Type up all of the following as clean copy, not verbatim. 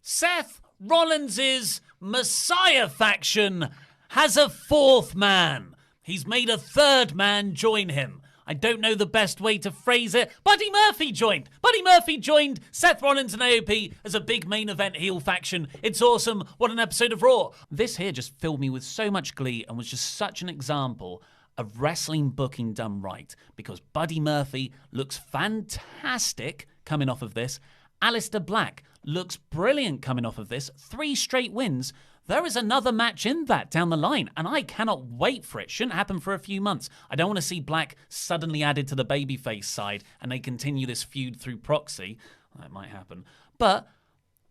Seth Rollins' Messiah faction has a fourth man. He's made a third man join him. I don't know the best way to phrase it. Buddy Murphy joined. Buddy Murphy joined Seth Rollins and AOP as a big main event heel faction. It's awesome. What an episode of Raw. This here just filled me with so much glee and was just such an example of wrestling booking done right, because Buddy Murphy looks fantastic coming off of this. Aleister Black looks brilliant coming off of this. 3 straight wins. There is another match in that down the line, and I cannot wait for it. Shouldn't happen for a few months. I don't want to see Black suddenly added to the babyface side and they continue this feud through proxy. That might happen. But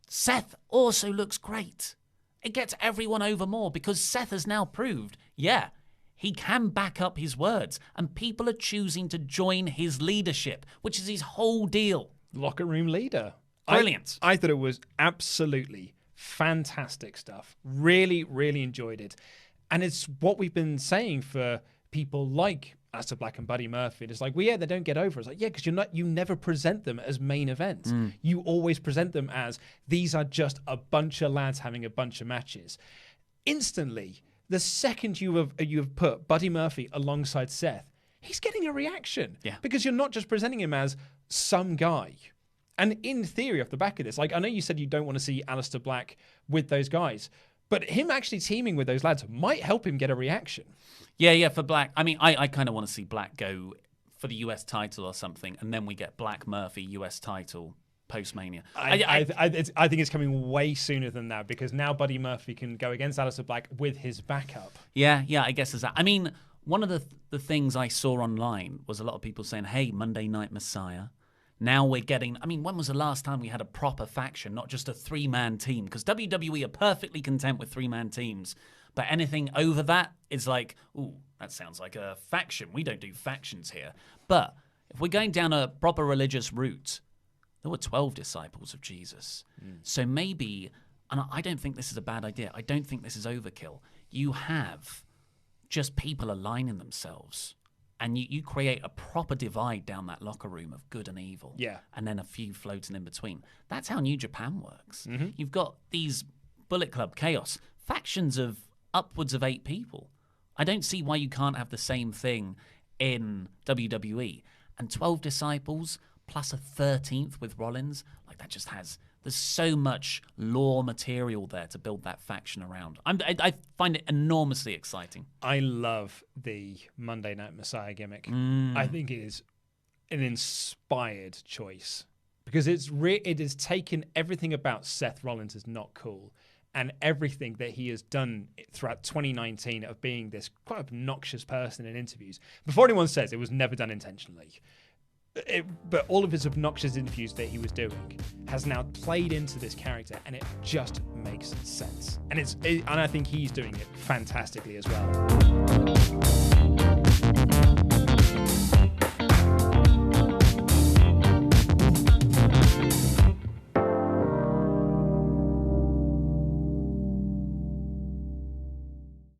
Seth also looks great. It gets everyone over more because Seth has now proved, yeah, he can back up his words, and people are choosing to join his leadership, which is his whole deal. Locker room leader. Brilliant. I thought it was absolutely fantastic stuff. Really, really enjoyed it. And it's what we've been saying for people like Aleister Black and Buddy Murphy. It's like, well, yeah, they don't get over. It's like, yeah, because you never present them as main events. You always present them as these are just a bunch of lads having a bunch of matches. Instantly, the second you have put Buddy Murphy alongside Seth, he's getting a reaction. Yeah. Because you're not just presenting him as some guy. And in theory, off the back of this, like, I know you said you don't want to see Aleister Black with those guys, but him actually teaming with those lads might help him get a reaction. Yeah, for Black. I mean, I kind of want to see Black go for the US title or something, and then we get Black Murphy US title post-Mania. I think it's coming way sooner than that, because now Buddy Murphy can go against Aleister Black with his backup. Yeah, I guess it's that. I mean, one of the things I saw online was a lot of people saying, hey, Monday Night Messiah. Now we're getting, I mean, when was the last time we had a proper faction, not just a 3-man team? Because WWE are perfectly content with 3-man teams. But anything over that is like, ooh, that sounds like a faction. We don't do factions here. But if we're going down a proper religious route, there were 12 disciples of Jesus. So maybe, and I don't think this is a bad idea. I don't think this is overkill. You have just people aligning themselves. And you create a proper divide down that locker room of good and evil. Yeah. And then a few floating in between. That's how New Japan works. You've got these Bullet Club Chaos factions of upwards of 8 people. I don't see why you can't have the same thing in WWE. And 12 disciples plus a 13th with Rollins, like that just has... There's so much lore material there to build that faction around. I find it enormously exciting. I love the Monday Night Messiah gimmick. I think it is an inspired choice, because it has taken everything about Seth Rollins is not cool, and everything that he has done throughout 2019 of being this quite obnoxious person in interviews. Before anyone says it was never done intentionally. But all of his obnoxious interviews that he was doing has now played into this character, and it just makes sense. And and I think he's doing it fantastically as well.